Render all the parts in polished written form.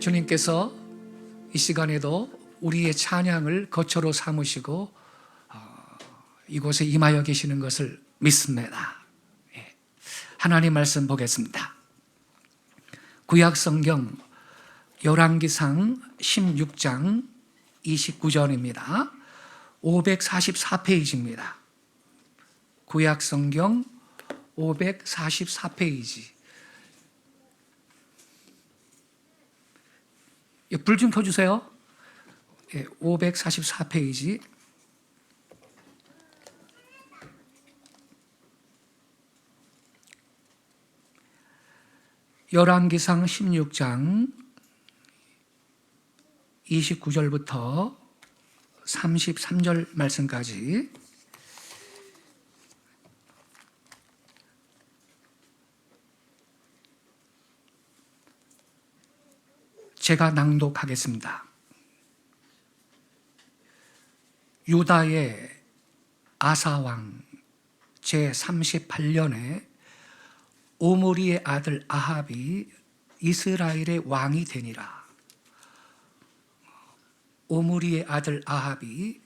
주님께서 이 시간에도 우리의 찬양을 거처로 삼으시고 이곳에 임하여 계시는 것을 믿습니다. 하나님 말씀 보겠습니다. 구약성경 열왕기상 16장 29절입니다. 544페이지입니다. 구약성경 544페이지. 불 좀 켜주세요. 544페이지. 열왕기상 16장 29절부터 33절 말씀까지 제가 낭독하겠습니다. 유다의 아사왕 제38년에 오므리의 아들 아합이 이스라엘의 왕이 되니라. 오므리의 아들 아합이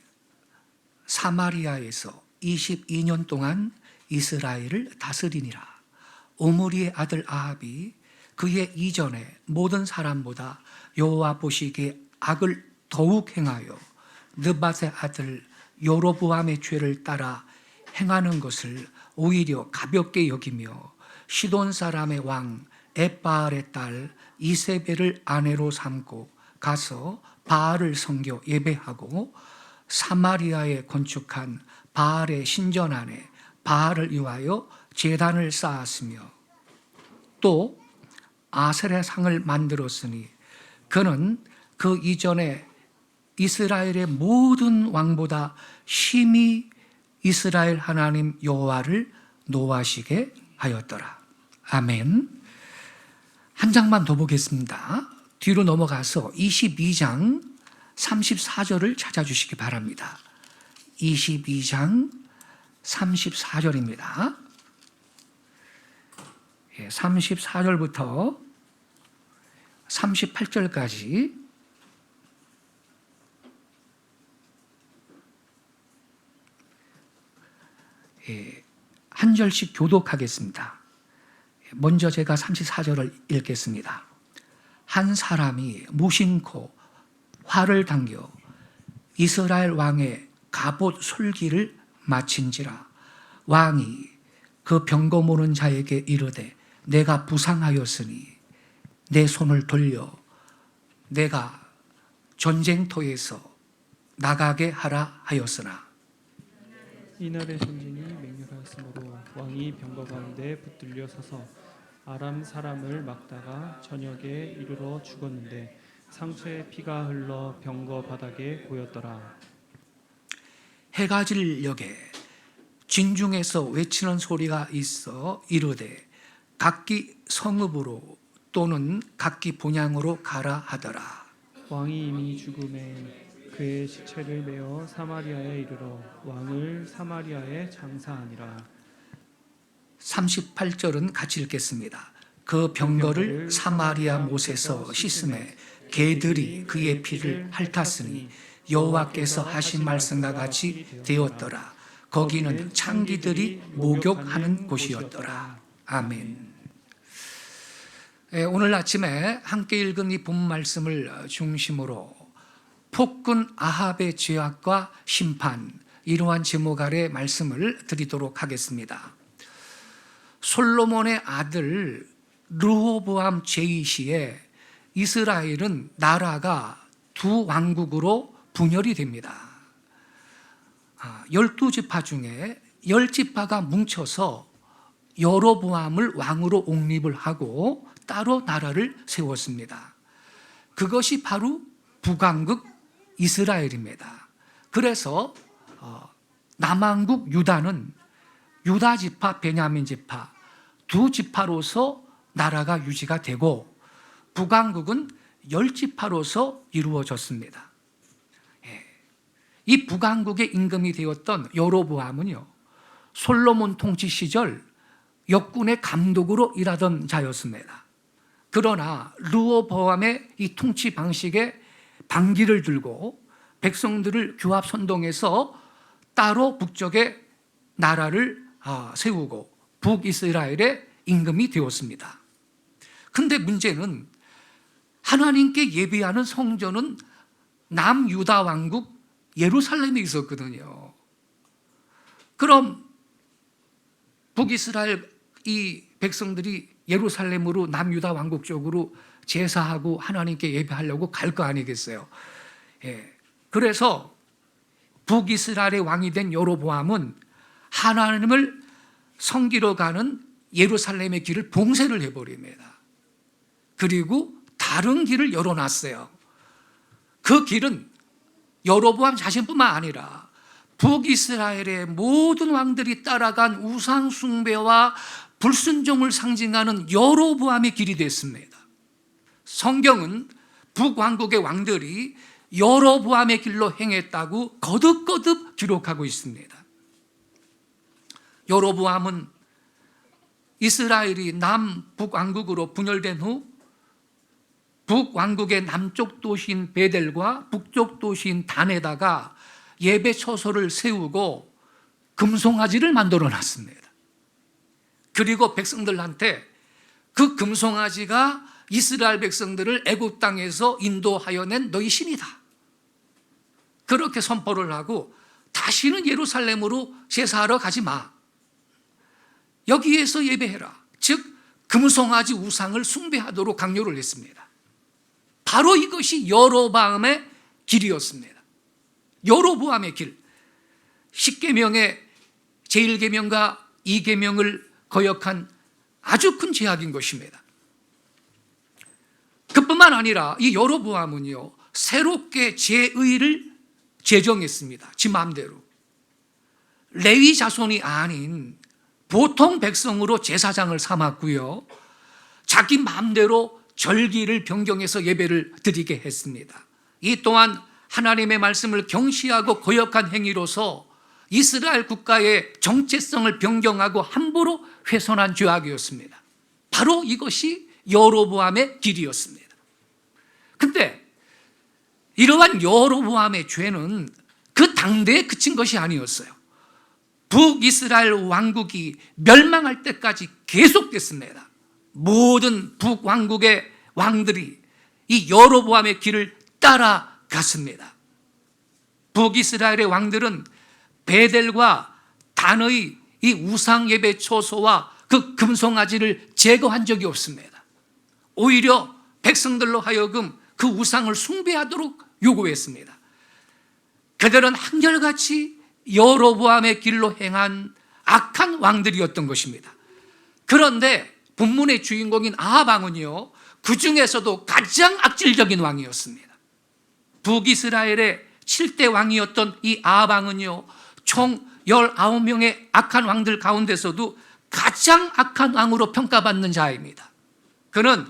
사마리아에서 22년 동안 이스라엘을 다스리니라. 오므리의 아들 아합이 그의 이전에 모든 사람보다 여호와 보시기에 악을 더욱 행하여 느밧의 아들 여로보암의 죄를 따라 행하는 것을 오히려 가볍게 여기며 시돈 사람의 왕 엣바알의 딸 이세벨을 아내로 삼고 가서 바알을 섬겨 예배하고 사마리아에 건축한 바알의 신전 안에 바알을 위하여 제단을 쌓았으며 또 아세라 상을 만들었으니 그는 그 이전에 이스라엘의 모든 왕보다 심히 이스라엘 하나님 여호와를 노하시게 하였더라. 아멘. 한 장만 더 보겠습니다. 뒤로 넘어가서 22장 34절을 찾아주시기 바랍니다. 22장 34절입니다. 34절부터 38절까지 한 절씩 교독하겠습니다. 먼저 제가 34절을 읽겠습니다. 한 사람이 무심코 활을 당겨 이스라엘 왕의 갑옷 솔기를 마친지라. 왕이 그 병거 모는 자에게 이르되 내가 부상하였으니 내 손을 돌려 내가 전쟁터에서 나가게 하라 하였으나 이날의 선진이 맹렬하였으므로 왕이 병거 가운데 붙들려 서서 아람 사람을 막다가 저녁에 이르러 죽었는데 상처에 피가 흘러 병거 바닥에 고였더라. 해가 질 역에 진중에서 외치는 소리가 있어 이르되 각기 성읍으로 또는 각기 본향으로 가라 하더라. 왕이 이미 죽음에 그의 시체를 메어 사마리아에 이르러 왕을 사마리아에 장사하니라. 38절은 같이 읽겠습니다. 그 병거를 사마리아 못에서 씻음에 개들이 그의 피를 핥았으니 여호와께서 하신 말씀과 같이 되었더라. 거기는 창기들이 목욕하는 곳이었더라. 아멘. 오늘 아침에 함께 읽은 이 본 말씀을 중심으로 폭군 아합의 죄악과 심판, 이러한 제목 아래 말씀을 드리도록 하겠습니다. 솔로몬의 아들 르호보암 제2시에 이스라엘은 나라가 두 왕국으로 분열이 됩니다. 12지파 중에 10지파가 뭉쳐서 여로보암을 왕으로 옹립을 하고 따로 나라를 세웠습니다. 그것이 바로 북왕국 이스라엘입니다. 그래서 남왕국 유다는 유다 지파, 베냐민 지파 두 지파로서 나라가 유지가 되고 북왕국은 10지파로서 이루어졌습니다. 이 북왕국의 임금이 되었던 여로보암은요, 솔로몬 통치 시절 역군의 감독으로 일하던 자였습니다. 그러나 르호보암의 이 통치 방식에 반기를 들고 백성들을 규합 선동해서 따로 북쪽에 나라를 세우고 북이스라엘의 임금이 되었습니다. 근데 문제는 하나님께 예배하는 성전은 남유다 왕국 예루살렘에 있었거든요. 그럼 북이스라엘 이 백성들이 예루살렘으로 남유다 왕국 쪽으로 제사하고 하나님께 예배하려고 갈 거 아니겠어요? 예. 그래서 북이스라엘의 왕이 된 여로보암은 하나님을 섬기러 가는 예루살렘의 길을 봉쇄를 해버립니다. 그리고 다른 길을 열어놨어요. 그 길은 여로보암 자신뿐만 아니라 북이스라엘의 모든 왕들이 따라간 우상 숭배와 불순종을 상징하는 여로보암의 길이 됐습니다. 성경은 북왕국의 왕들이 여로보암의 길로 행했다고 거듭거듭 기록하고 있습니다. 여로보암은 이스라엘이 남북왕국으로 분열된 후 북왕국의 남쪽 도시인 베델과 북쪽 도시인 단에다가 예배 처소를 세우고 금송아지를 만들어 놨습니다. 그리고 백성들한테 그 금송아지가 이스라엘 백성들을 애굽 땅에서 인도하여 낸 너희 신이다. 그렇게 선포를 하고 다시는 예루살렘으로 제사하러 가지 마. 여기에서 예배해라. 즉 금송아지 우상을 숭배하도록 강요를 했습니다. 바로 이것이 여로보암의 길이었습니다. 여로보암의 길. 10계명의 제1계명과 2계명을 거역한 아주 큰 죄악인 것입니다. 그뿐만 아니라 이 여로보암은요, 새롭게 제의를 제정했습니다. 지 마음대로. 레위 자손이 아닌 보통 백성으로 제사장을 삼았고요, 자기 마음대로 절기를 변경해서 예배를 드리게 했습니다. 이 또한 하나님의 말씀을 경시하고 거역한 행위로서 이스라엘 국가의 정체성을 변경하고 함부로 훼손한 죄악이었습니다. 바로 이것이 여로보암의 길이었습니다. 근데 이러한 여로보암의 죄는 그 당대에 그친 것이 아니었어요. 북이스라엘 왕국이 멸망할 때까지 계속됐습니다. 모든 북왕국의 왕들이 이 여로보암의 길을 따라갔습니다. 북이스라엘의 왕들은 베델과 단의 이 우상 예배 처소와 그 금송아지를 제거한 적이 없습니다. 오히려 백성들로 하여금 그 우상을 숭배하도록 요구했습니다. 그들은 한결같이 여로보암의 길로 행한 악한 왕들이었던 것입니다. 그런데 본문의 주인공인 아합 왕은요, 그 중에서도 가장 악질적인 왕이었습니다. 북이스라엘의 7대 왕이었던 이 아합 왕은요, 총 19명의 악한 왕들 가운데서도 가장 악한 왕으로 평가받는 자입니다. 그는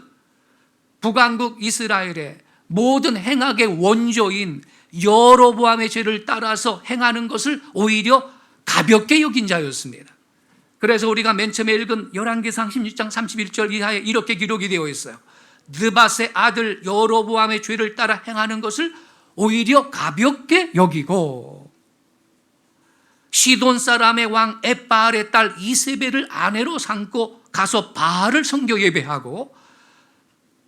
북왕국 이스라엘의 모든 행악의 원조인 여로보암의 죄를 따라서 행하는 것을 오히려 가볍게 여긴 자였습니다. 그래서 우리가 맨 처음에 읽은 열왕기상 16장 31절 이하에 이렇게 기록이 되어 있어요. 느밧의 아들 여로보암의 죄를 따라 행하는 것을 오히려 가볍게 여기고, 시돈 사람의 왕 엣바알의 딸 이세벨을 아내로 삼고 가서 바알을 섬겨 예배하고,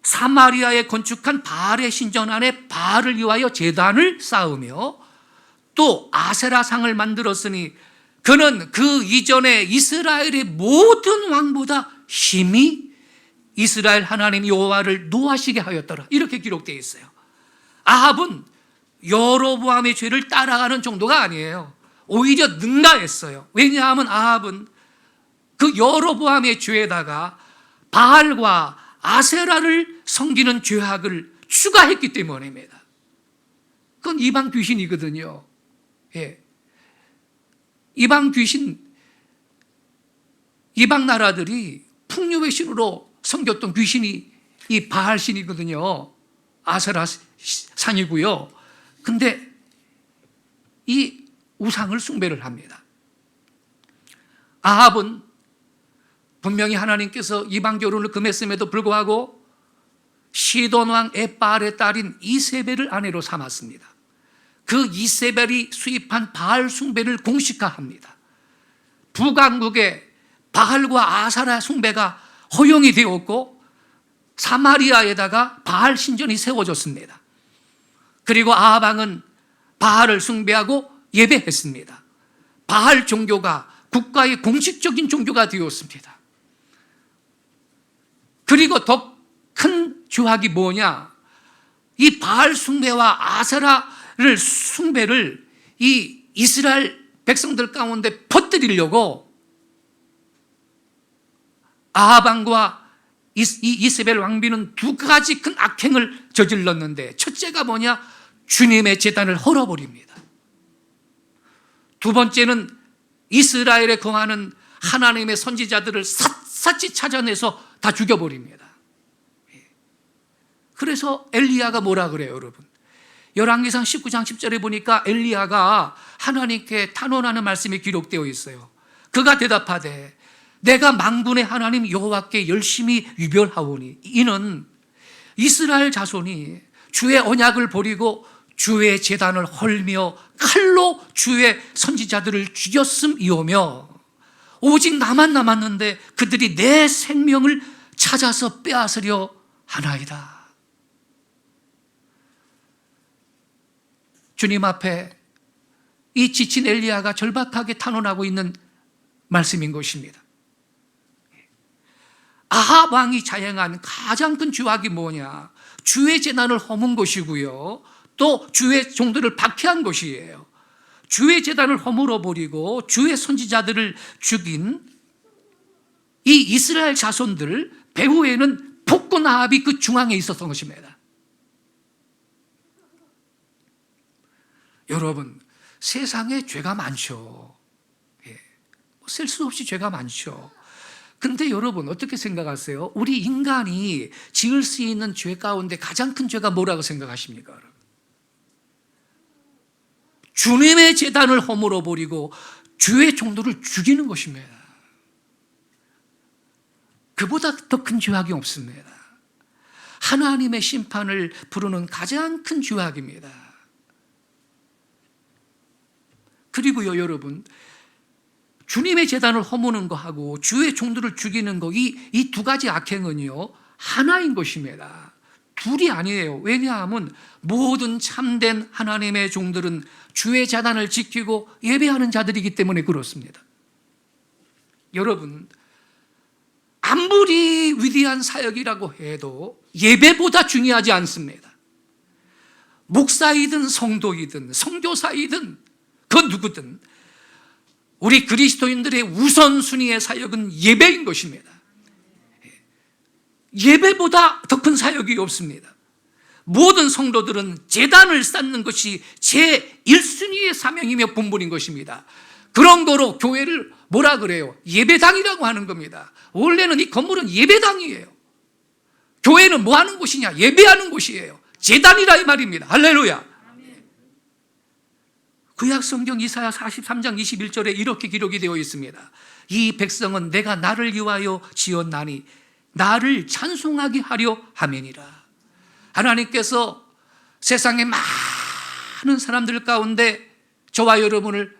사마리아에 건축한 바알의 신전 안에 바알을 위하여 제단을 쌓으며, 또 아세라상을 만들었으니 그는 그 이전에 이스라엘의 모든 왕보다 심히 이스라엘 하나님 여호와를 노하시게 하였더라. 이렇게 기록되어 있어요. 아합은 여로보암의 죄를 따라가는 정도가 아니에요. 오히려 능가했어요. 왜냐하면 아합은 그 여로보암의 죄에다가 바알과 아세라를 섬기는 죄악을 추가했기 때문입니다. 그건 이방 귀신이거든요. 예. 이방 귀신, 이방 나라들이 풍요의 신으로 섬겼던 귀신이 이 바알 신이거든요. 아세라 상이고요. 근데 이 우상을 숭배를 합니다. 아합은 분명히 하나님께서 이방 결혼을 금했음에도 불구하고 시돈 왕 에발의 딸인 이세벨을 아내로 삼았습니다. 그 이세벨이 수입한 바알 숭배를 공식화합니다. 북왕국에 바알과 아사라 숭배가 허용이 되었고 사마리아에다가 바알 신전이 세워졌습니다. 그리고 아합 왕은 바알을 숭배하고 예배했습니다. 바알 종교가 국가의 공식적인 종교가 되었습니다. 그리고 더 큰 죄악이 뭐냐? 이 바알 숭배와 아세라를 숭배를 이 이스라엘 백성들 가운데 퍼뜨리려고 아합 왕과 이세벨 왕비는 두 가지 큰 악행을 저질렀는데, 첫째가 뭐냐? 주님의 제단을 헐어버립니다. 두 번째는 이스라엘에 거하는 하나님의 선지자들을 샅샅이 찾아내서 다 죽여버립니다. 그래서 엘리야가 뭐라 그래요, 여러분? 열왕기상 19장 10절에 보니까 엘리야가 하나님께 탄원하는 말씀이 기록되어 있어요. 그가 대답하되 내가 만군의 하나님 여호와께 열심히 유별하오니 이는 이스라엘 자손이 주의 언약을 버리고 주의 제단을 헐며 칼로 주의 선지자들을 죽였음이오며 오직 나만 남았는데 그들이 내 생명을 찾아서 빼앗으려 하나이다. 주님 앞에 이 지친 엘리야가 절박하게 탄원하고 있는 말씀인 것입니다. 아합 왕이 자행한 가장 큰 죄악이 뭐냐? 주의 제단을 허문 것이고요, 또 주의 종들을 박해한 것이에요. 주의 제단을 허물어 버리고 주의 선지자들을 죽인 이 이스라엘 자손들 배후에는 폭군 아합이 그 중앙에 있었던 것입니다. 여러분, 세상에 죄가 많죠. 셀 수 없이 죄가 많죠. 근데 여러분 어떻게 생각하세요? 우리 인간이 지을 수 있는 죄 가운데 가장 큰 죄가 뭐라고 생각하십니까? 여러분? 주님의 제단을 허물어 버리고 주의 종들을 죽이는 것입니다. 그보다 더 큰 죄악이 없습니다. 하나님의 심판을 부르는 가장 큰 죄악입니다. 그리고요, 여러분, 주님의 제단을 허무는 거하고 주의 종들을 죽이는 거, 이 두 가지 악행은요 하나인 것입니다. 둘이 아니에요. 왜냐하면 모든 참된 하나님의 종들은 주의 제단을 지키고 예배하는 자들이기 때문에 그렇습니다. 여러분, 아무리 위대한 사역이라고 해도 예배보다 중요하지 않습니다. 목사이든 성도이든 선교사이든 그 누구든 우리 그리스도인들의 우선순위의 사역은 예배인 것입니다. 예배보다 더 큰 사역이 없습니다. 모든 성도들은 제단을 쌓는 것이 제1순위의 사명이며 본분인 것입니다. 그런 거로 교회를 뭐라 그래요? 예배당이라고 하는 겁니다. 원래는 이 건물은 예배당이에요. 교회는 뭐 하는 곳이냐? 예배하는 곳이에요. 제단이라 이 말입니다. 할렐루야. 구약성경 이사야 43장 21절에 이렇게 기록이 되어 있습니다. 이 백성은 내가 나를 위하여 지었나니 나를 찬송하게 하려 함이니라. 하나님께서 세상의 많은 사람들 가운데 저와 여러분을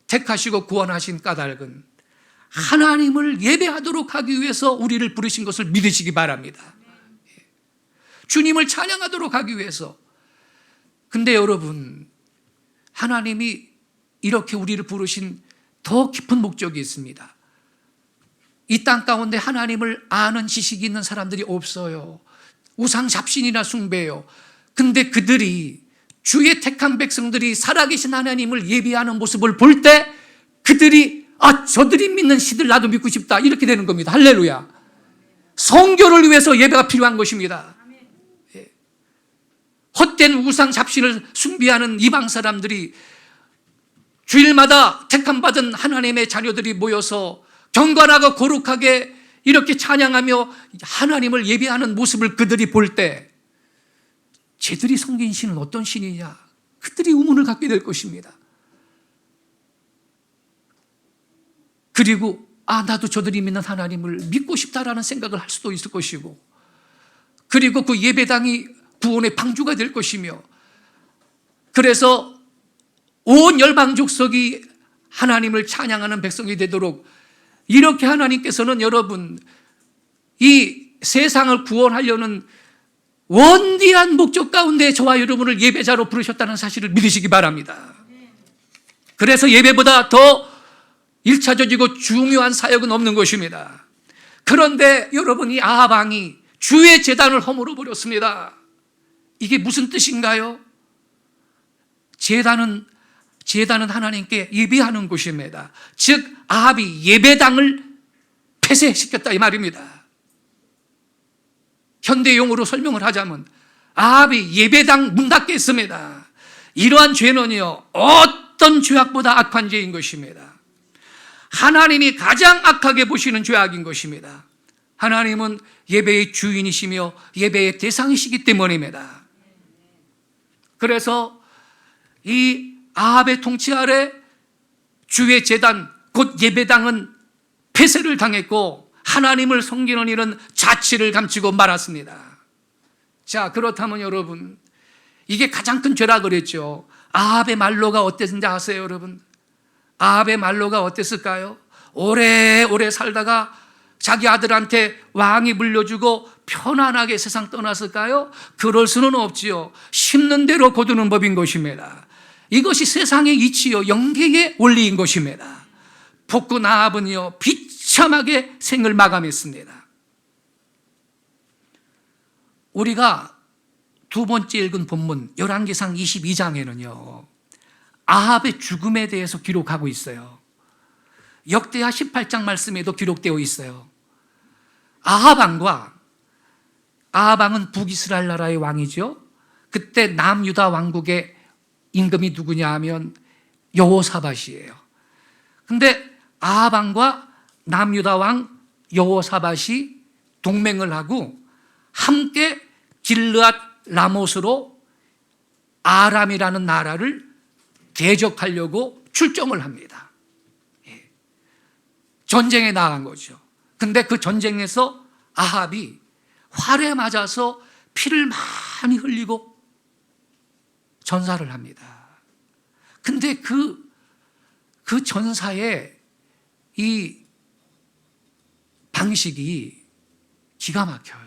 택하시고 구원하신 까닭은 하나님을 예배하도록 하기 위해서 우리를 부르신 것을 믿으시기 바랍니다. 주님을 찬양하도록 하기 위해서. 근데 여러분, 하나님이 이렇게 우리를 부르신 더 깊은 목적이 있습니다. 이 땅 가운데 하나님을 아는 지식이 있는 사람들이 없어요. 우상 잡신이나 숭배요. 근데 그들이, 주의 택한 백성들이 살아계신 하나님을 예배하는 모습을 볼 때 그들이 저들이 믿는 시들 나도 믿고 싶다, 이렇게 되는 겁니다. 할렐루야. 성교를 위해서 예배가 필요한 것입니다. 헛된 우상 잡신을 숭배하는 이방 사람들이 주일마다 택함받은 하나님의 자녀들이 모여서 경건하고 거룩하게 이렇게 찬양하며 하나님을 예배하는 모습을 그들이 볼 때 쟤들이 섬긴 신은 어떤 신이냐? 그들이 의문을 갖게 될 것입니다. 그리고 나도 저들이 믿는 하나님을 믿고 싶다라는 생각을 할 수도 있을 것이고, 그리고 그 예배당이 구원의 방주가 될 것이며, 그래서 온 열방 족속이 하나님을 찬양하는 백성이 되도록, 이렇게 하나님께서는 여러분 이 세상을 구원하려는 원대한 목적 가운데 저와 여러분을 예배자로 부르셨다는 사실을 믿으시기 바랍니다. 그래서 예배보다 더 1차적이고 중요한 사역은 없는 것입니다. 그런데 여러분, 이 아합 왕이 주의 제단을 허물어 버렸습니다. 이게 무슨 뜻인가요? 제단은 하나님께 예배하는 곳입니다. 즉 아합이 예배당을 폐쇄시켰다 이 말입니다. 현대용어로 설명을 하자면 아합이 예배당 문 닫게 했습니다. 이러한 죄는요, 어떤 죄악보다 악한 죄인 것입니다. 하나님이 가장 악하게 보시는 죄악인 것입니다. 하나님은 예배의 주인이시며 예배의 대상이시기 때문입니다. 그래서 이 아합의 통치 아래 주의 제단, 곧 예배당은 폐쇄를 당했고 하나님을 섬기는 일은 자취를 감추고 말았습니다. 자, 그렇다면 여러분, 이게 가장 큰 죄라 그랬죠. 아합의 말로가 어땠는지 아세요, 여러분? 아합의 말로가 어땠을까요? 오래오래 살다가 자기 아들한테 왕이 물려주고 편안하게 세상 떠났을까요? 그럴 수는 없지요. 심는 대로 거두는 법인 것입니다. 이것이 세상의 이치요, 영계의 원리인 것입니다. 폭군 아합은요, 비참하게 생을 마감했습니다. 우리가 두 번째 읽은 본문 열왕기상 22장에는요 아합의 죽음에 대해서 기록하고 있어요. 역대하 18장 말씀에도 기록되어 있어요. 아합 왕은 북이스라엘 나라의 왕이죠. 그때 남유다 왕국의 임금이 누구냐 하면 여호사밧이에요. 근데 아합 왕과 남유다 왕 여호사밧이 동맹을 하고 함께 길르앗 라못으로 아람이라는 나라를 대적하려고 출정을 합니다. 전쟁에 나간 거죠. 근데 그 전쟁에서 아합이 활에 맞아서 피를 많이 흘리고 전사를 합니다. 근데 그 전사의 이 방식이 기가 막혀요.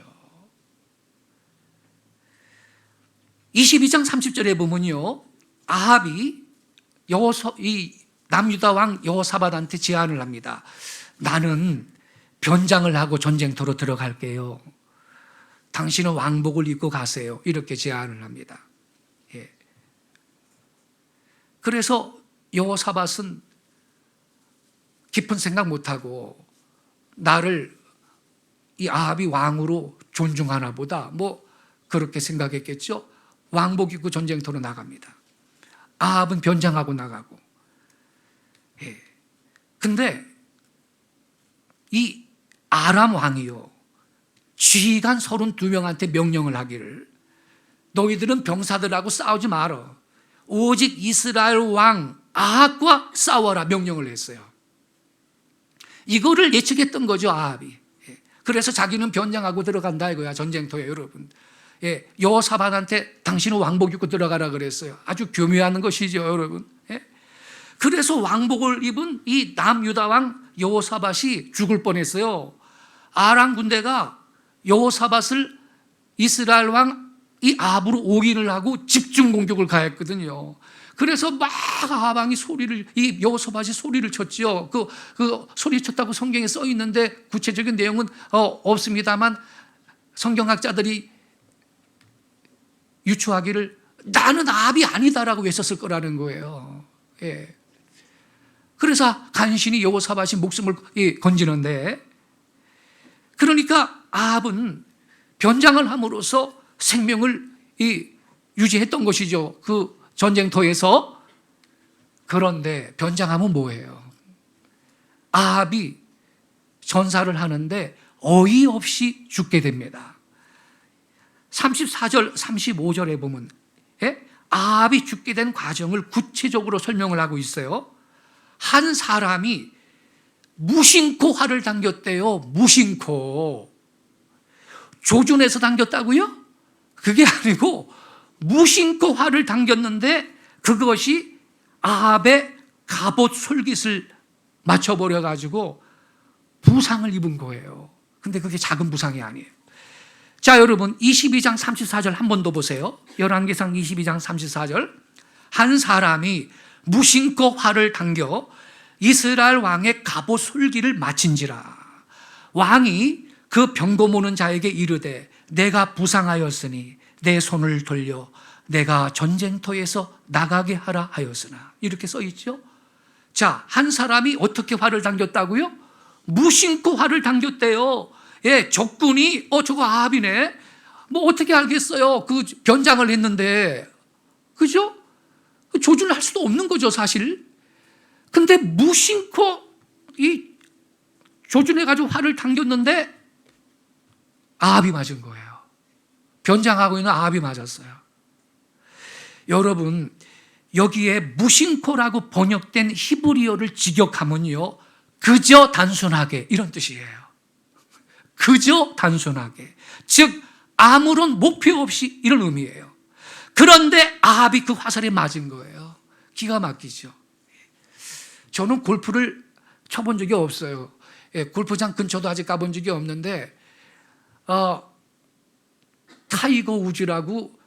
22장 30절에 보면요, 아합이 이 남유다 왕 여호사밧한테 제안을 합니다. 나는 변장을 하고 전쟁터로 들어갈게요. 당신은 왕복을 입고 가세요. 이렇게 제안을 합니다. 예. 그래서 여호사밧은 깊은 생각 못하고 나를 이 아합이 왕으로 존중하나 보다 뭐 그렇게 생각했겠죠. 왕복 입고 전쟁터로 나갑니다. 아합은 변장하고 나가고. 예. 근데 이 아람 왕이요, 지휘관 32명한테 명령을 하기를 너희들은 병사들하고 싸우지 마라. 오직 이스라엘 왕 아합과 싸워라 명령을 했어요. 이거를 예측했던 거죠, 아합이. 그래서 자기는 변장하고 들어간다 이거야, 전쟁터에 여러분. 여호사밧한테 당신은 왕복 입고 들어가라 그랬어요. 아주 교묘한 것이죠, 여러분. 그래서 왕복을 입은 이 남유다 왕 여호사밧이 죽을 뻔했어요. 아람 군대가 여호사밧을 이스라엘 왕 이 아합으로 오인을 하고 집중 공격을 가했거든요. 그래서 막 아합 왕이 이 여호사밧이 소리를 쳤지요. 그 소리 쳤다고 성경에 써 있는데 구체적인 내용은 없습니다만 성경학자들이 유추하기를 나는 아합이 아니다라고 외쳤을 거라는 거예요. 예. 그래서 간신히 여호사밧이 목숨을 건지는데, 그러니까 아합은 변장을 함으로써 생명을 유지했던 것이죠, 그 전쟁터에서. 그런데 변장하면 뭐예요? 아합이 전사를 하는데 어이없이 죽게 됩니다. 34절, 35절에 보면 아합이 죽게 된 과정을 구체적으로 설명을 하고 있어요. 한 사람이 무심코 활을 당겼대요. 무심코. 조준해서 당겼다고요? 그게 아니고 무심코 활을 당겼는데 그것이 아합의 갑옷 솔깃을 맞춰버려 가지고 부상을 입은 거예요. 근데 그게 작은 부상이 아니에요. 자, 여러분 22장 34절 한 번 더 보세요. 열왕기상 22장 34절. 한 사람이 무심코 활을 당겨 이스라엘 왕의 갑옷 솔기를 맞힌지라. 왕이 그 병고 모는 자에게 이르되 내가 부상하였으니 내 손을 돌려 내가 전쟁터에서 나가게 하라 하였으나. 이렇게 써 있죠. 자, 한 사람이 어떻게 활을 당겼다고요? 무심코 활을 당겼대요. 예, 적군이 저거 아합이네. 뭐 어떻게 알겠어요? 그 변장을 했는데. 그죠? 조준을 할 수도 없는 거죠, 사실. 근데 무심코 이 조준해가지고 활을 당겼는데 아합이 맞은 거예요. 변장하고 있는 아합이 맞았어요. 여러분, 여기에 무심코라고 번역된 히브리어를 직역하면요, 그저 단순하게 이런 뜻이에요. 그저 단순하게. 즉 아무런 목표 없이 이런 의미예요. 그런데 아합이 그 화살에 맞은 거예요. 기가 막히죠. 저는 골프를 쳐본 적이 없어요. 예, 골프장 근처도 아직 가본 적이 없는데 타이거 우즈라고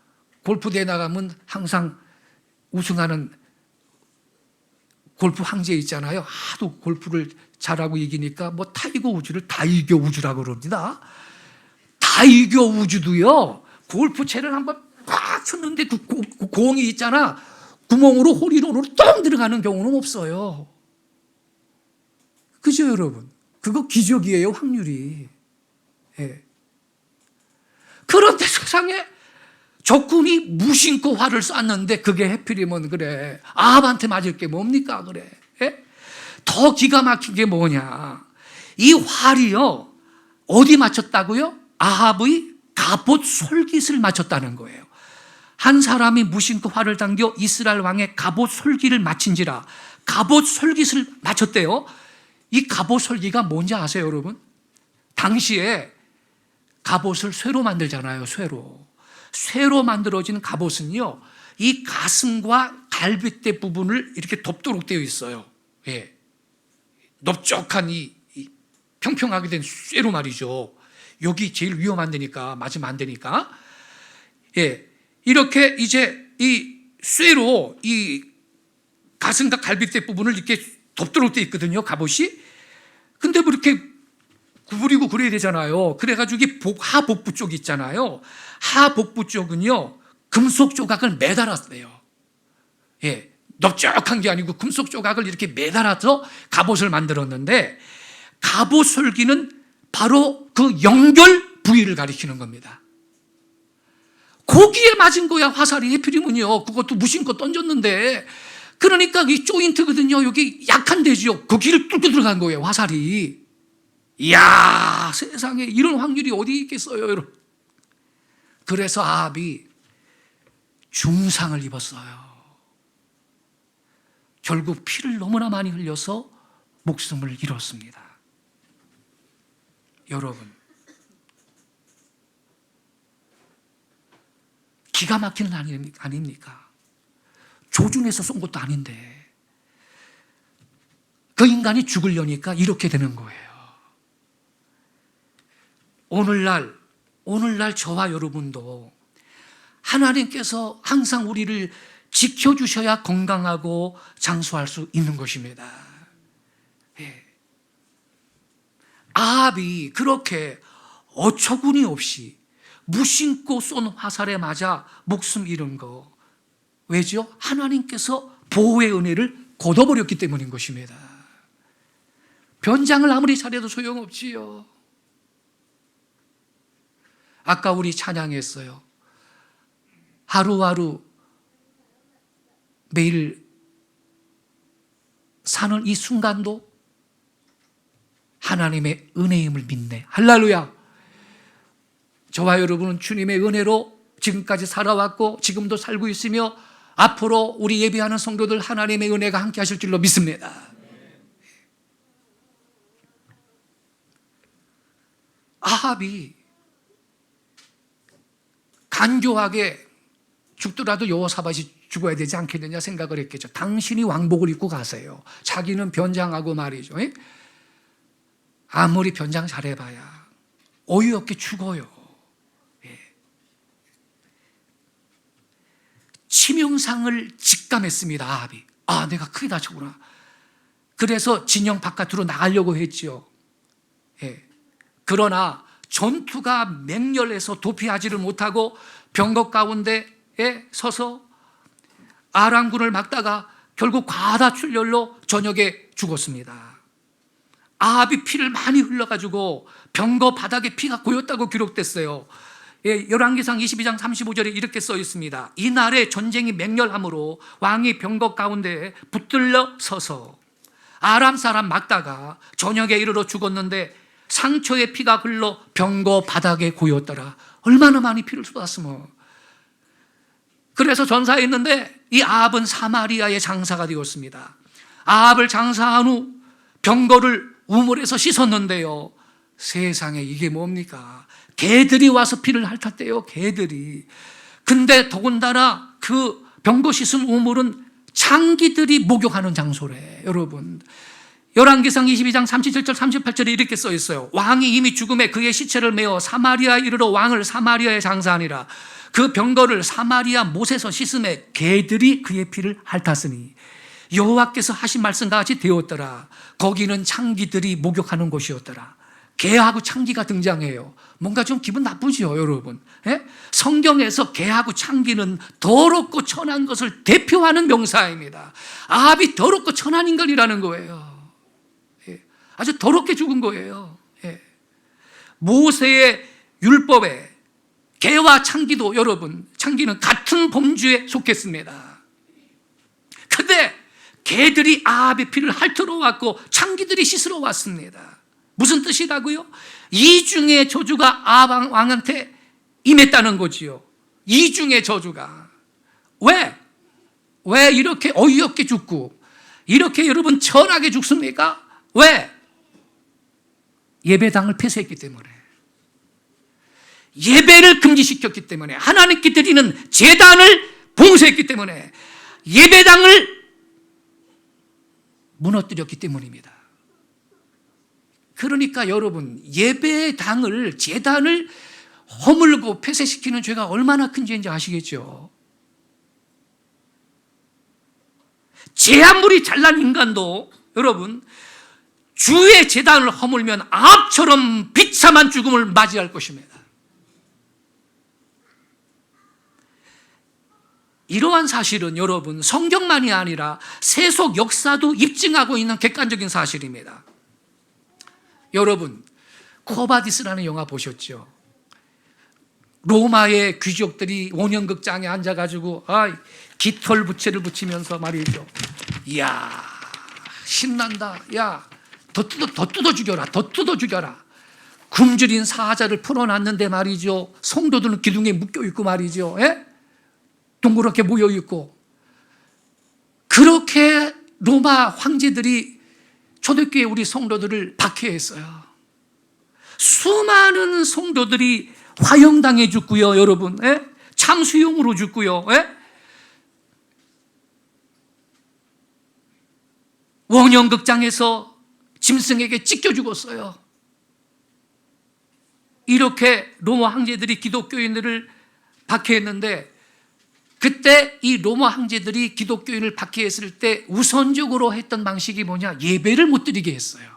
골프대회 나가면 항상 우승하는 골프 황제 있잖아요. 하도 골프를 잘하고 이기니까 뭐 타이거 우즈를 다이겨 우즈라고 그럽니다. 다이겨 우즈도요, 골프채를 한번 팍 쳤는데 그 공이 있잖아, 구멍으로 홀이론으로 똥 들어가는 경우는 없어요. 그죠, 여러분? 그거 기적이에요, 확률이. 예. 그런데 세상에 적군이 무심코 활을 쐈는데 그게 해필이면 그래 아합한테 맞을 게 뭡니까? 그래. 예? 더 기가 막힌 게 뭐냐, 이 활이요 어디 맞췄다고요? 아합의 갑옷 솔깃을 맞췄다는 거예요. 한 사람이 무심코 활을 당겨 이스라엘 왕의 갑옷 솔깃을 맞힌지라. 갑옷 솔깃을 맞췄대요. 이 갑옷 솔깃가 뭔지 아세요, 여러분? 당시에 갑옷을 쇠로 만들잖아요. 쇠로 만들어진 갑옷은요, 이 가슴과 갈비뼈 부분을 이렇게 덮도록 되어 있어요. 예. 넓적한 이 평평하게 된 쇠로 말이죠. 여기 제일 위험한 데니까, 맞으면 안 되니까. 예. 이렇게 이제 이 쇠로 이 가슴과 갈비뼈 부분을 이렇게 덮도록 되어 있거든요, 갑옷이. 근데 뭐 이렇게 구부리고 그래야 되잖아요. 그래가지고 이게 하복부 쪽 있잖아요. 하복부 쪽은요, 금속 조각을 매달았어요. 예, 넓적한 게 아니고 금속 조각을 이렇게 매달아서 갑옷을 만들었는데, 갑옷 솔기는 바로 그 연결 부위를 가리키는 겁니다. 거기에 맞은 거야, 화살이. 해필이면요, 그것도 무심코 던졌는데, 그러니까 이 조인트거든요. 여기 약한 데지요. 거기를 뚫고 들어간 거예요, 화살이. 이야, 세상에 이런 확률이 어디 있겠어요, 여러분. 그래서 아합이 중상을 입었어요. 결국 피를 너무나 많이 흘려서 목숨을 잃었습니다. 여러분, 기가 막히는 아닙니까? 조준해서 쏜 것도 아닌데 그 인간이 죽으려니까 이렇게 되는 거예요. 오늘날 저와 여러분도 하나님께서 항상 우리를 지켜주셔야 건강하고 장수할 수 있는 것입니다. 예. 아합이 그렇게 어처구니 없이 무심코 쏜 화살에 맞아 목숨 잃은 거, 왜죠? 하나님께서 보호의 은혜를 걷어버렸기 때문인 것입니다. 변장을 아무리 잘해도 소용없지요. 아까 우리 찬양했어요. 하루하루 매일 사는 이 순간도 하나님의 은혜임을 믿네. 할렐루야. 저와 여러분은 주님의 은혜로 지금까지 살아왔고 지금도 살고 있으며 앞으로 우리 예배하는 성도들 하나님의 은혜가 함께 하실 줄로 믿습니다. 아합이 간교하게 죽더라도 여호사밧이 죽어야 되지 않겠느냐 생각을 했겠죠. 당신이 왕복을 입고 가세요. 자기는 변장하고 말이죠. 아무리 변장 잘해봐야 어이없게 죽어요. 치명상을 직감했습니다. 아합이. 아, 내가 크게 다쳤구나. 그래서 진영 바깥으로 나가려고 했지요. 그러나 전투가 맹렬해서 도피하지를 못하고 병거 가운데에 서서 아람군을 막다가 결국 과다출혈로 저녁에 죽었습니다. 아합이 피를 많이 흘려가지고 병거 바닥에 피가 고였다고 기록됐어요. 열왕기상 22장 35절에 이렇게 써 있습니다. 이날에 전쟁이 맹렬함으로 왕이 병거 가운데에 붙들려 서서 아람 사람 막다가 저녁에 이르러 죽었는데 상처에 피가 흘러 병거 바닥에 고였더라. 얼마나 많이 피를 쏟았으면. 그래서 전사했는데 이 아합은 사마리아의 장사가 되었습니다. 아합을 장사한 후 병거를 우물에서 씻었는데요, 세상에 이게 뭡니까? 개들이 와서 피를 핥았대요. 개들이. 근데 더군다나 그 병거 씻은 우물은 창기들이 목욕하는 장소래. 여러분, 열왕기상 22장 37절 38절에 이렇게 써 있어요. 왕이 이미 죽음에 그의 시체를 메어 사마리아에 이르러 왕을 사마리아에 장사하니라. 그 병거를 사마리아 못에서 씻음에 개들이 그의 피를 핥았으니 여호와께서 하신 말씀과 같이 되었더라. 거기는 창기들이 목욕하는 곳이었더라. 개하고 창기가 등장해요. 뭔가 좀 기분 나쁘죠, 여러분. 성경에서 개하고 창기는 더럽고 천한 것을 대표하는 명사입니다. 아합이 더럽고 천한 인간이라는 거예요. 아주 더럽게 죽은 거예요. 모세의 율법에 개와 창기도, 여러분, 창기는 같은 범주에 속했습니다. 근데 개들이 아합의 피를 핥으러 왔고 창기들이 씻으러 왔습니다. 무슨 뜻이라고요? 이중의 저주가 아합 왕한테 임했다는 거지요. 이중의 저주가. 왜 이렇게 어이없게 죽고 이렇게 여러분 천하게 죽습니까? 왜? 예배당을 폐쇄했기 때문에, 예배를 금지시켰기 때문에, 하나님께 드리는 제단을 봉쇄했기 때문에, 예배당을 무너뜨렸기 때문입니다. 그러니까 여러분, 예배당을, 제단을 허물고 폐쇄시키는 죄가 얼마나 큰 죄인지 아시겠죠? 제 아무리 잘난 인간도 여러분, 주의 제단을 허물면 아합처럼 비참한 죽음을 맞이할 것입니다. 이러한 사실은 여러분, 성경만이 아니라 세속 역사도 입증하고 있는 객관적인 사실입니다. 여러분, 코바디스라는 영화 보셨죠? 로마의 귀족들이 원형극장에 앉아가지고 깃털 부채를 붙이면서 말이죠. 이야, 신난다. 야, 더 뜯어 죽여라. 더 뜯어 죽여라. 굶주린 사자를 풀어놨는데 말이죠. 성도들은 기둥에 묶여있고 말이죠. 동그랗게 모여있고. 그렇게 로마 황제들이 초대교회 우리 성도들을 박해했어요. 수많은 성도들이 화형당해 죽고요, 여러분. 참수용으로 죽고요. 원형극장에서 짐승에게 찢겨 죽었어요. 이렇게 로마 황제들이 기독교인들을 박해했는데, 그때 이 로마 황제들이 기독교인을 박해했을 때 우선적으로 했던 방식이 뭐냐? 예배를 못 드리게 했어요.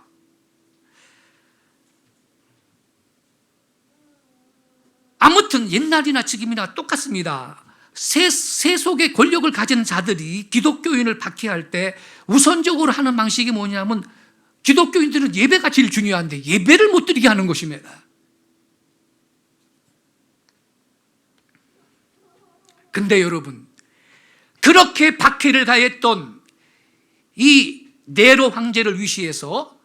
아무튼 옛날이나 지금이나 똑같습니다. 세속의 권력을 가진 자들이 기독교인을 박해할 때 우선적으로 하는 방식이 뭐냐면, 기독교인들은 예배가 제일 중요한데 예배를 못 드리게 하는 것입니다. 근데 여러분, 그렇게 박해를 가했던 이 네로 황제를 위시해서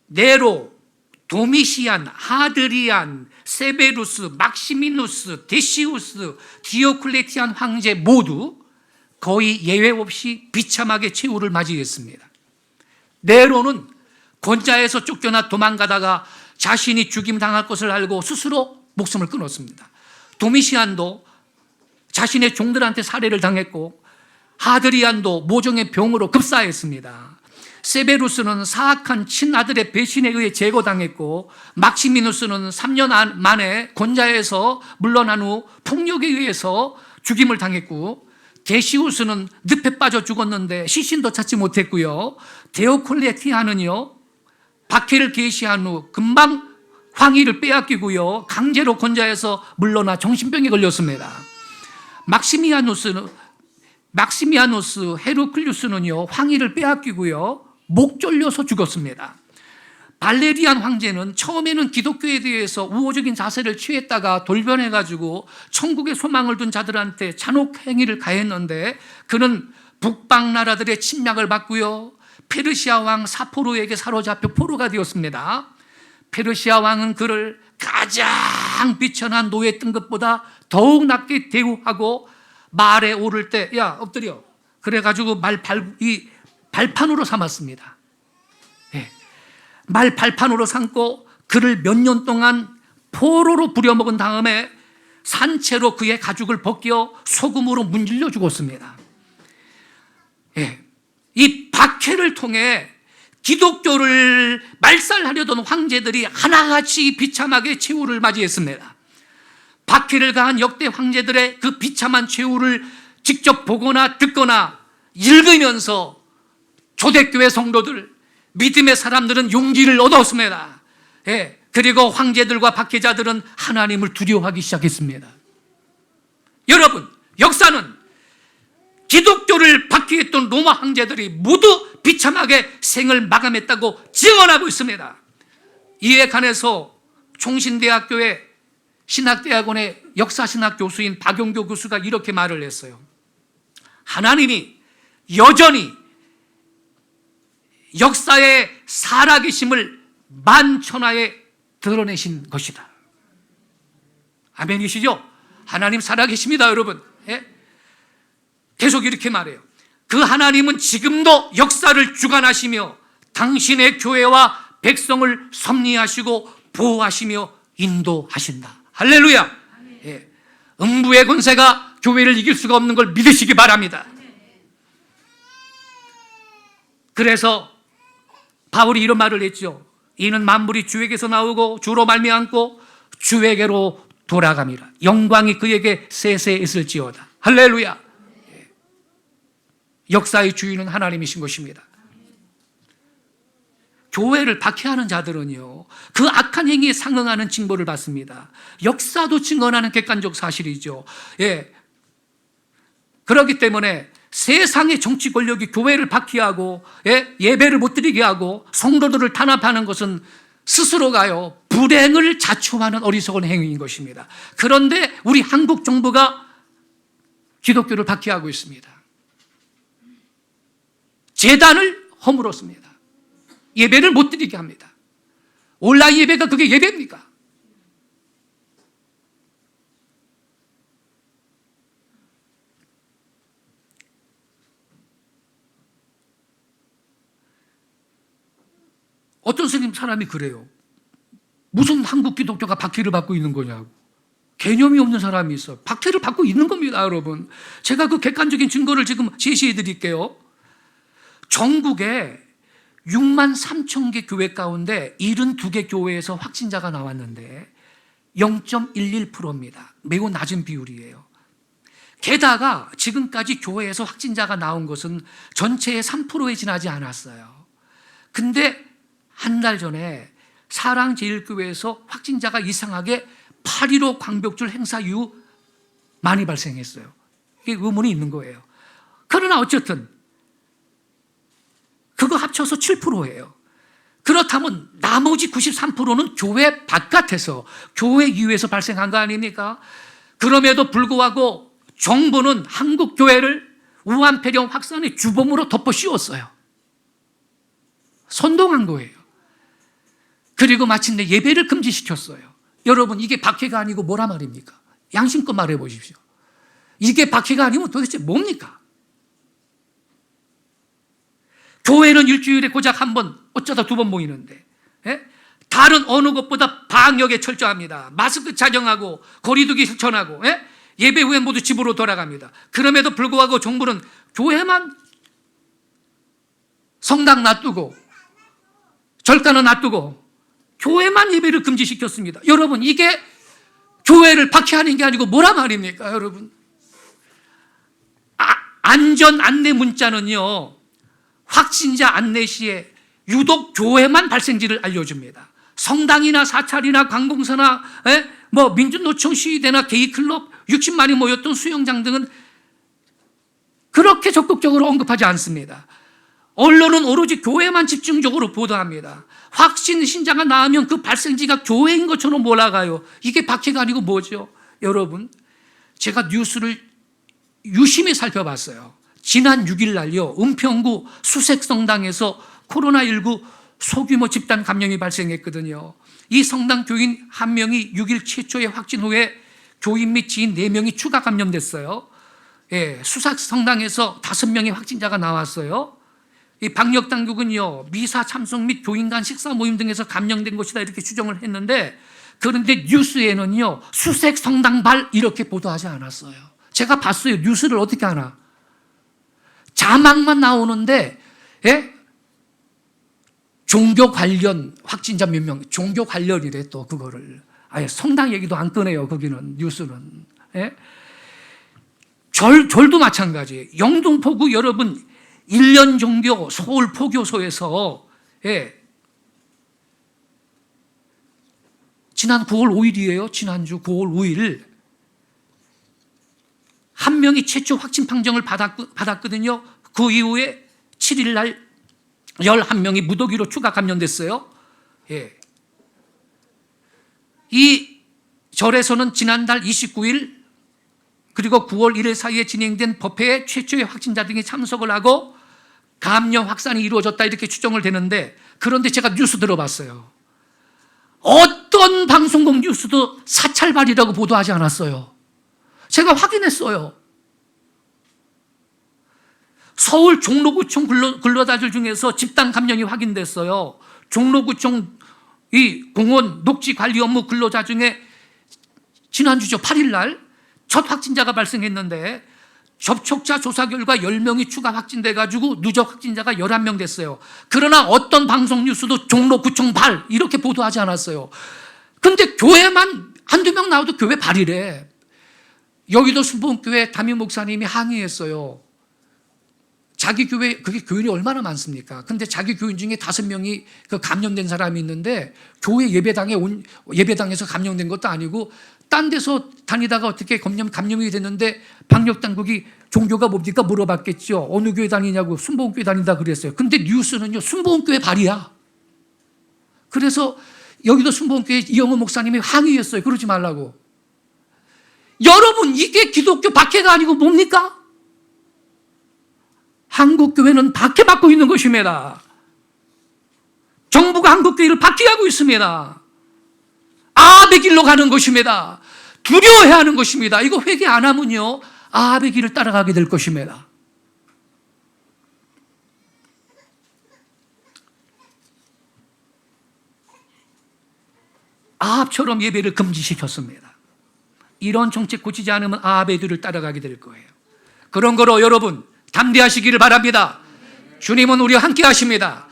네로, 도미시안, 하드리안, 세베루스, 막시미누스, 데시우스, 디오클레티안 황제 모두 거의 예외 없이 비참하게 최후를 맞이했습니다. 네로는 권자에서 쫓겨나 도망가다가 자신이 죽임당할 것을 알고 스스로 목숨을 끊었습니다. 도미시안도 자신의 종들한테 살해를 당했고, 하드리안도 모종의 병으로 급사했습니다. 세베루스는 사악한 친아들의 배신에 의해 제거당했고, 막시미누스는 3년 만에 곤자에서 물러난 후 폭력에 의해서 죽임을 당했고, 데시우스는 늪에 빠져 죽었는데 시신도 찾지 못했고요. 데오클레티아는요, 박해를 계시한 후 금방 황위를 빼앗기고요, 강제로 곤자에서 물러나 정신병에 걸렸습니다. 막시미아누스 헤르클리우스는요, 황위를 빼앗기고요, 목 졸려서 죽었습니다. 발레리안 황제는 처음에는 기독교에 대해서 우호적인 자세를 취했다가 돌변해가지고 천국의 소망을 둔 자들한테 잔혹 행위를 가했는데, 그는 북방 나라들의 침략을 받고요, 페르시아 왕 사포로에게 사로잡혀 포로가 되었습니다. 페르시아 왕은 그를 가장 비천한 노예 등급보다 더욱 낮게 대우하고, 말에 오를 때 야 엎드려, 그래가지고 발판으로 삼았습니다. 네. 말 발판으로 삼고 그를 몇 년 동안 포로로 부려먹은 다음에 산채로 그의 가죽을 벗겨 소금으로 문질러 죽었습니다. 네. 이 박해를 통해 기독교를 말살하려던 황제들이 하나같이 비참하게 최후를 맞이했습니다. 박해를 가한 역대 황제들의 그 비참한 최후를 직접 보거나 듣거나 읽으면서 초대교회 성도들, 믿음의 사람들은 용기를 얻었습니다. 예, 그리고 황제들과 박해자들은 하나님을 두려워하기 시작했습니다. 여러분, 역사는 기독교를 박해했던 로마 황제들이 모두 비참하게 생을 마감했다고 증언하고 있습니다. 이에 관해서 총신대학교의 신학대학원의 역사신학 교수인 박용교 교수가 이렇게 말을 했어요. 하나님이 여전히 역사의 살아계심을 만천하에 드러내신 것이다. 아멘이시죠? 하나님 살아계십니다, 여러분. 예? 계속 이렇게 말해요. 그 하나님은 지금도 역사를 주관하시며 당신의 교회와 백성을 섭리하시고 보호하시며 인도하신다. 할렐루야. 예. 음부의 권세가 교회를 이길 수가 없는 걸 믿으시기 바랍니다. 그래서 바울이 이런 말을 했죠. 이는 만물이 주에게서 나오고 주로 말미암고 주에게로 돌아감이라. 영광이 그에게 세세 있을지어다. 할렐루야. 예. 역사의 주인은 하나님이신 것입니다. 교회를 박해하는 자들은요, 그 악한 행위에 상응하는 징벌을 받습니다. 역사도 증언하는 객관적 사실이죠. 예. 그렇기 때문에 세상의 정치 권력이 교회를 박해하고, 예? 예배를 못 드리게 하고 성도들을 탄압하는 것은 스스로가요, 불행을 자초하는 어리석은 행위인 것입니다. 그런데 우리 한국 정부가 기독교를 박해하고 있습니다. 제단을 허물었습니다. 예배를 못 드리게 합니다. 온라인 예배가 그게 예배입니까? 어떤 사람이 그래요. 무슨 한국 기독교가 박해를 받고 있는 거냐고. 개념이 없는 사람이 있어요. 박해를 받고 있는 겁니다, 여러분. 제가 그 객관적인 증거를 지금 제시해 드릴게요. 전국에 6만 3천 개 교회 가운데 72개 교회에서 확진자가 나왔는데 0.11%입니다. 매우 낮은 비율이에요. 게다가 지금까지 교회에서 확진자가 나온 것은 전체의 3%에 지나지 않았어요. 근데 한 달 전에 사랑제일교회에서 확진자가 이상하게 8.15 광복절 행사 이후 많이 발생했어요. 이게 의문이 있는 거예요. 그러나 어쨌든 그거 합쳐서 7%예요. 그렇다면 나머지 93%는 교회 바깥에서, 교회 이후에서 발생한 거 아닙니까? 그럼에도 불구하고 정부는 한국 교회를 우한 폐렴 확산의 주범으로 덮어 씌웠어요. 선동한 거예요. 그리고 마침내 예배를 금지시켰어요. 여러분, 이게 박해가 아니고 뭐라 말입니까? 양심껏 말해 보십시오. 이게 박해가 아니면 도대체 뭡니까? 교회는 일주일에 고작 한 번, 어쩌다 두 번 모이는데, 예? 다른 어느 것보다 방역에 철저합니다. 마스크 착용하고 거리두기 실천하고, 예? 예배 후에 모두 집으로 돌아갑니다. 그럼에도 불구하고 정부는 교회만 성당 놔두고 절간은 놔두고 교회만 예배를 금지시켰습니다. 여러분, 이게 교회를 박해하는 게 아니고 뭐라 말입니까, 여러분? 안전 안내 문자는요, 확진자 안내 시에 유독 교회만 발생지를 알려줍니다. 성당이나 사찰이나 관공서나 뭐 민주노총 시위대나 게이클럽 60만이 모였던 수영장 등은 그렇게 적극적으로 언급하지 않습니다. 언론은 오로지 교회만 집중적으로 보도합니다. 확신 신자가 나오면 그 발생지가 교회인 것처럼 몰아가요. 이게 박해가 아니고 뭐죠? 여러분, 제가 뉴스를 유심히 살펴봤어요. 지난 6일 날요, 은평구 수색성당에서 코로나19 소규모 집단 감염이 발생했거든요. 이 성당 교인 한 명이 6일 최초의 확진 후에 교인 및 지인 4명이 추가 감염됐어요. 예, 수색성당에서 5명의 확진자가 나왔어요. 이 방역당국은요, 미사 참석 및 교인 간 식사 모임 등에서 감염된 것이다 이렇게 추정을 했는데, 그런데 뉴스에는요, 수색성당발 이렇게 보도하지 않았어요. 제가 봤어요. 뉴스를 어떻게 하나. 자막만 나오는데, 예? 종교 관련 확진자 몇 명, 종교 관련이래 또 그거를. 아예 성당 얘기도 안 꺼내요, 거기는, 뉴스는. 예? 절도 마찬가지예요. 영등포구 여러분, 1년 종교 서울 포교소에서, 예, 지난 9월 5일이에요. 지난주 9월 5일. 한 명이 최초 확진 판정을 받았거든요. 그 이후에 7일 날 11명이 무더기로 추가 감염됐어요. 예. 이 절에서는 지난달 29일 그리고 9월 1일 사이에 진행된 법회에 최초의 확진자 등이 참석을 하고 감염 확산이 이루어졌다 이렇게 추정을 되는데, 그런데 제가 뉴스 들어봤어요. 어떤 방송국 뉴스도 사찰발이라고 보도하지 않았어요. 제가 확인했어요. 서울 종로구청 근로자들 중에서 집단 감염이 확인됐어요. 종로구청 이 공원 녹지 관리 업무 근로자 중에 지난주죠, 8일 날 첫 확진자가 발생했는데 접촉자 조사 결과 10명이 추가 확진돼가지고 누적 확진자가 11명 됐어요. 그러나 어떤 방송 뉴스도 종로구청 발 이렇게 보도하지 않았어요. 근데 교회만 한두 명 나와도 교회 발이래. 여기도 순복음교회 담임 목사님이 항의했어요. 자기 교회, 그게 교인이 얼마나 많습니까? 근데 자기 교인 중에 5명이 그 감염된 사람이 있는데 교회 예배당에서 감염된 것도 아니고 딴 데서 다니다가 어떻게 감염이 됐는데 방역당국이 종교가 뭡니까? 물어봤겠죠. 어느 교회 다니냐고. 순복음교회 다닌다 그랬어요. 근데 뉴스는요, 순복음교회 발이야. 그래서 여기도 순복음교회 이영호 목사님이 항의했어요. 그러지 말라고. 여러분, 이게 기독교 박해가 아니고 뭡니까? 한국교회는 박해받고 있는 것입니다. 정부가 한국교회를 박해하고 있습니다. 아합의 길로 가는 것입니다. 두려워해야 하는 것입니다. 이거 회개 안 하면요, 아합의 길을 따라가게 될 것입니다. 아합처럼 예배를 금지시켰습니다. 이런 정책 고치지 않으면 아합의 길을 따라가게 될 거예요. 그런 거로 여러분 담대하시기를 바랍니다. 주님은 우리와 함께 하십니다.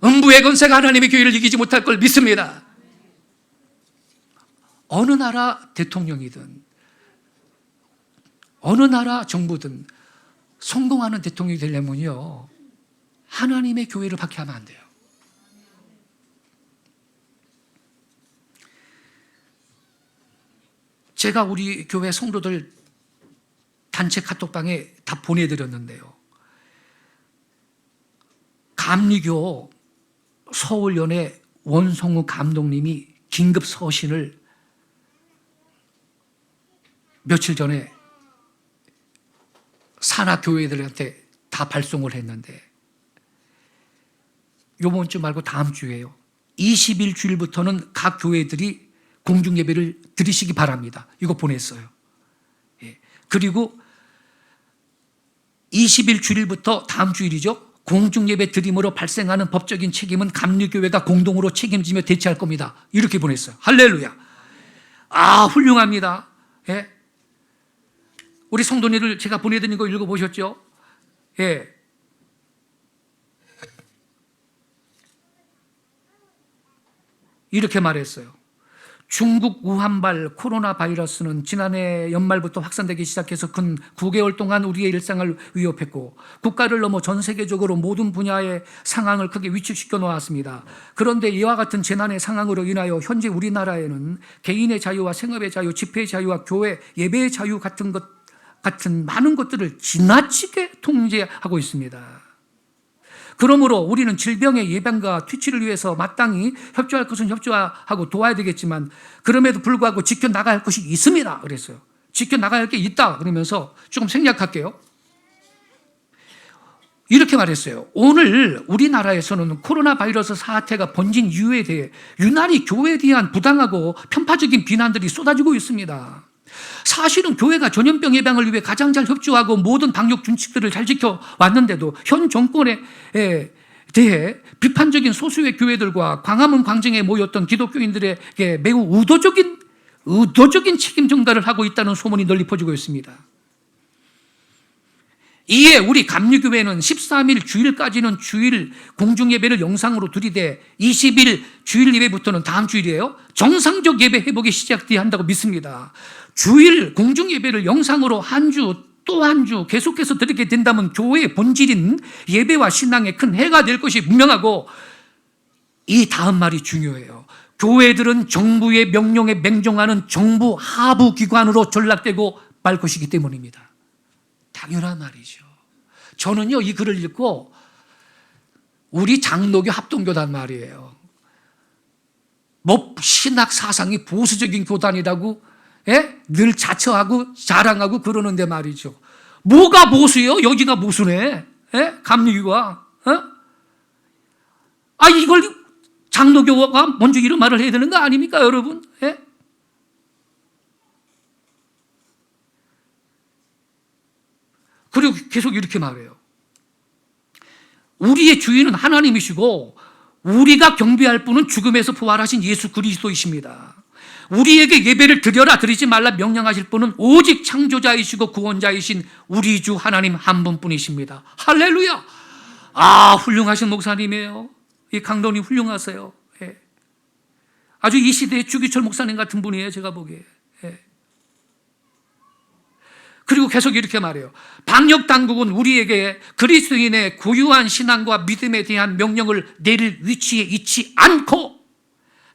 음부의 권세가 하나님의 교회를 이기지 못할 걸 믿습니다. 어느 나라 대통령이든 어느 나라 정부든 성공하는 대통령이 되려면요, 하나님의 교회를 박해하면 안 돼요. 제가 우리 교회 성도들 단체 카톡방에 다 보내드렸는데요, 감리교 서울연회 원성우 감독님이 긴급 서신을 며칠 전에 산하교회들한테 다 발송을 했는데, 이번 주 말고 다음 주에요, 20일 주일부터는 각 교회들이 공중예배를 드리시기 바랍니다. 이거 보냈어요. 예. 그리고 20일 주일부터 다음 주일이죠, 공중예배 드림으로 발생하는 법적인 책임은 감리교회가 공동으로 책임지며 대처할 겁니다. 이렇게 보냈어요. 할렐루야. 아, 훌륭합니다. 예. 우리 성도님들 제가 보내드린 거 읽어보셨죠? 예. 이렇게 말했어요. 중국 우한발 코로나 바이러스는 지난해 연말부터 확산되기 시작해서 근 9개월 동안 우리의 일상을 위협했고 국가를 넘어 전 세계적으로 모든 분야의 상황을 크게 위축시켜 놓았습니다. 그런데 이와 같은 재난의 상황으로 인하여 현재 우리나라에는 개인의 자유와 생업의 자유, 집회의 자유와 교회, 예배의 자유 같은 많은 것들을 지나치게 통제하고 있습니다. 그러므로 우리는 질병의 예방과 퇴치를 위해서 마땅히 협조할 것은 협조하고 도와야 되겠지만 그럼에도 불구하고 지켜나가야 할 것이 있습니다. 그랬어요. 지켜나가야 할 게 있다. 그러면서 조금 생략할게요. 이렇게 말했어요. 오늘 우리나라에서는 코로나 바이러스 사태가 번진 이유에 대해 유난히 교회에 대한 부당하고 편파적인 비난들이 쏟아지고 있습니다. 사실은 교회가 전염병 예방을 위해 가장 잘 협조하고 모든 방역 준칙들을 잘 지켜왔는데도 현 정권에 대해 비판적인 소수의 교회들과 광화문 광장에 모였던 기독교인들에게 매우 의도적인 책임 전가를 하고 있다는 소문이 널리 퍼지고 있습니다. 이에 우리 감리교회는 13일 주일까지는 주일 공중예배를 영상으로 들이대 20일 주일 예배부터는 다음 주일이에요. 정상적 예배 회복이 시작돼야 한다고 믿습니다. 주일 공중예배를 영상으로 한 주 또 한 주 계속해서 드리게 된다면 교회의 본질인 예배와 신앙에 큰 해가 될 것이 분명하고 이 다음 말이 중요해요. 교회들은 정부의 명령에 맹종하는 정부 하부 기관으로 전락되고 말 것이기 때문입니다. 당연한 말이죠. 저는요, 이 글을 읽고 우리 장로교 합동교단 말이에요. 뭐 신학 사상이 보수적인 교단이라고 늘 자처하고 자랑하고 그러는데 말이죠. 뭐가 보수예요? 여기가 보수네. 감리교가. 이걸 장로교가 먼저 이런 말을 해야 되는 거 아닙니까, 여러분? 그리고 계속 이렇게 말해요. 우리의 주인은 하나님이시고 우리가 경배할 분은 죽음에서 부활하신 예수 그리스도이십니다. 우리에게 예배를 드려라 드리지 말라 명령하실 분은 오직 창조자이시고 구원자이신 우리 주 하나님 한 분뿐이십니다. 할렐루야. 훌륭하신 목사님이에요. 이 강론이 훌륭하세요. 아주 이 시대의 주기철 목사님 같은 분이에요, 제가 보기에. 그리고 계속 이렇게 말해요. 방역 당국은 우리에게 그리스도인의 고유한 신앙과 믿음에 대한 명령을 내릴 위치에 있지 않고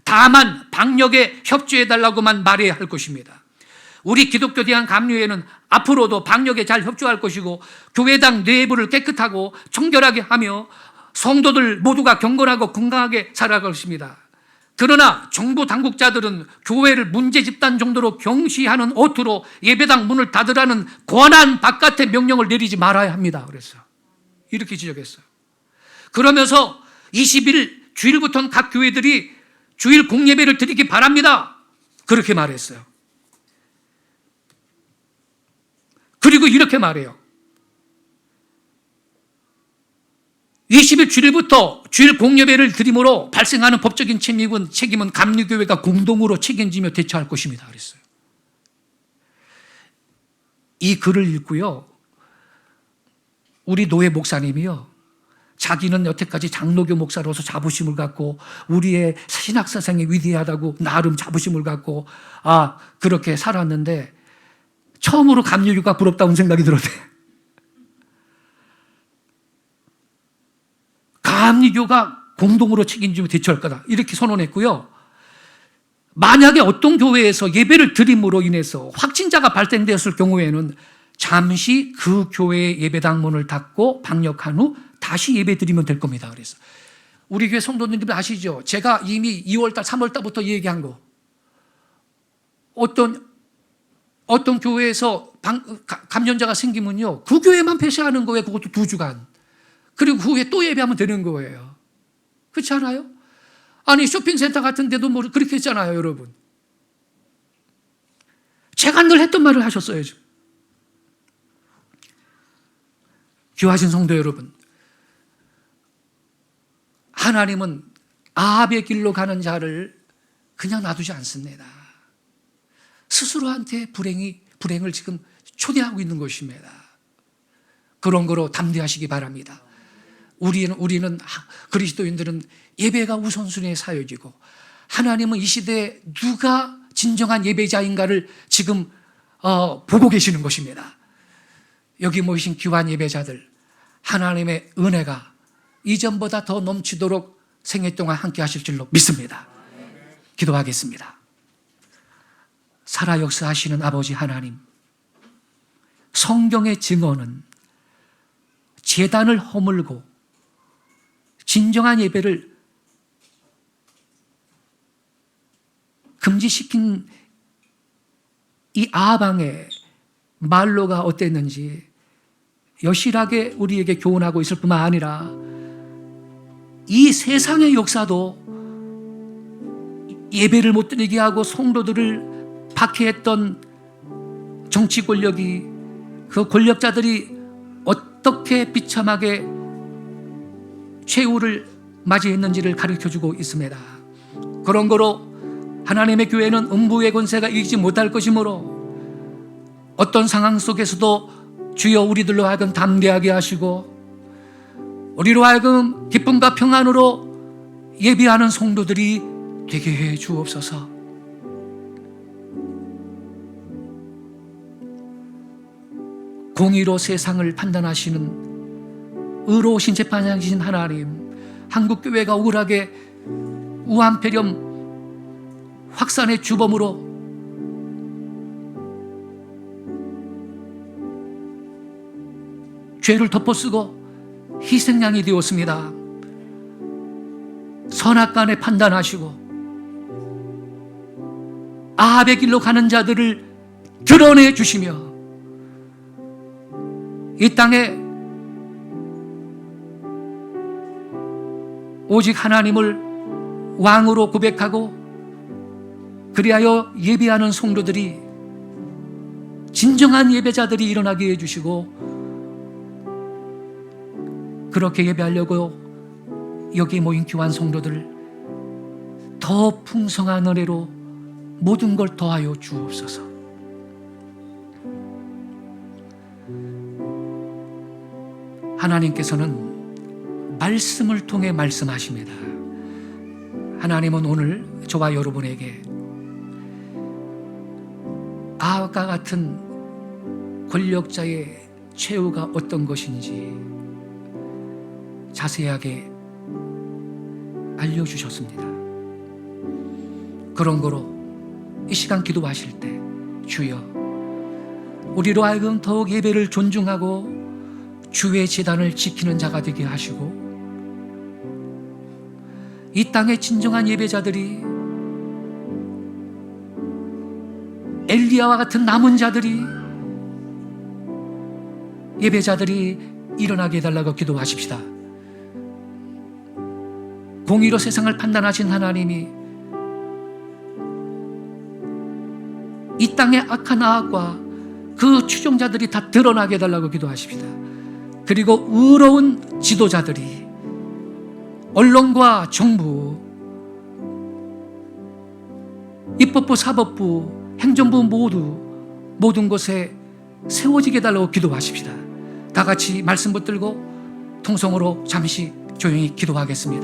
다만 방역에 협조해달라고만 말해야 할 것입니다. 우리 기독교 대한 감리회는 앞으로도 방역에 잘 협조할 것이고 교회당 내부를 깨끗하고 청결하게 하며 성도들 모두가 경건하고 건강하게 살아갈 것입니다. 그러나 정부 당국자들은 교회를 문제 집단 정도로 경시하는 어투로 예배당 문을 닫으라는 권한 바깥의 명령을 내리지 말아야 합니다. 그랬어요. 이렇게 지적했어요. 그러면서 20일 주일부터는 각 교회들이 주일 공예배를 드리기 바랍니다. 그렇게 말했어요. 그리고 이렇게 말해요. 20일 주일부터 주일 공예배를 드림으로 발생하는 법적인 책임은 감리교회가 공동으로 책임지며 대처할 것입니다. 그랬어요. 이 글을 읽고요, 우리 노예 목사님이요, 자기는 여태까지 장로교 목사로서 자부심을 갖고 우리의 신학사상이 위대하다고 나름 자부심을 갖고 그렇게 살았는데 처음으로 감리교가 부럽다는 생각이 들었대. 감리교가 공동으로 책임지며 대처할 거다. 이렇게 선언했고요. 만약에 어떤 교회에서 예배를 드림으로 인해서 확진자가 발생되었을 경우에는 잠시 그 교회의 예배당 문을 닫고 방역한 후 다시 예배 드리면 될 겁니다. 그래서 우리 교회 성도님들 아시죠? 제가 이미 2월달, 3월달부터 얘기한 거. 어떤 교회에서 감염자가 생기면요, 그 교회만 폐쇄하는 거예요. 그것도 2주간. 그리고 그 후에 또 예배하면 되는 거예요. 그렇지 않아요? 아니 쇼핑센터 같은 데도 뭐 그렇게 했잖아요, 여러분. 제가 늘 했던 말을 하셨어요. 귀하신 성도 여러분, 하나님은 아합의 길로 가는 자를 그냥 놔두지 않습니다. 스스로한테 불행을 지금 초대하고 있는 것입니다. 그런 거로 담대하시기 바랍니다. 우리는 그리스도인들은 예배가 우선순위에 사여지고, 하나님은 이 시대에 누가 진정한 예배자인가를 지금 보고 계시는 것입니다. 여기 모이신 귀한 예배자들, 하나님의 은혜가 이전보다 더 넘치도록 생애 동안 함께 하실 줄로 믿습니다. 기도하겠습니다. 살아 역사하시는 아버지 하나님, 성경의 증언은 제단을 허물고 진정한 예배를 금지시킨 이 아방의 말로가 어땠는지 여실하게 우리에게 교훈하고 있을 뿐만 아니라, 이 세상의 역사도 예배를 못 드리게 하고 성도들을 박해했던 정치 권력이, 그 권력자들이 어떻게 비참하게 최후를 맞이했는지를 가르쳐주고 있습니다. 그런 거로 하나님의 교회는 음부의 권세가 이기지 못할 것이므로 어떤 상황 속에서도 주여 우리들로 하여금 담대하게 하시고, 우리로 하여금 기쁨과 평안으로 예배하는 성도들이 되게 해 주옵소서. 공의로 세상을 판단하시는 의로우신 재판장이신 하나님, 한국교회가 억울하게 우한폐렴 확산의 주범으로 죄를 덮어쓰고 희생양이 되었습니다. 선악간에 판단하시고 아합의 길로 가는 자들을 드러내 주시며, 이 땅에 오직 하나님을 왕으로 고백하고 그리하여 예배하는 성도들이, 진정한 예배자들이 일어나게 해주시고, 그렇게 예배하려고 여기 모인 귀한 성도들 더 풍성한 은혜로 모든 걸 더하여 주옵소서. 하나님께서는 말씀을 통해 말씀하십니다. 하나님은 오늘 저와 여러분에게 아합과 같은 권력자의 최후가 어떤 것인지 자세하게 알려주셨습니다. 그런 거로 이 시간 기도하실 때 주여, 우리로 하여금 더욱 예배를 존중하고 주의 제단을 지키는 자가 되게 하시고, 이 땅의 진정한 예배자들이, 엘리야와 같은 남은 자들이, 예배자들이 일어나게 해달라고 기도하십시다. 공의로 세상을 판단하신 하나님이 이 땅의 악한 아합과 그 추종자들이 다 드러나게 해달라고 기도하십시다. 그리고 의로운 지도자들이, 언론과 정부, 입법부, 사법부, 행정부 모든 곳에 세워지게 해달라고 기도하십시다. 다 같이 말씀 붙들고 통성으로 잠시 조용히 기도하겠습니다.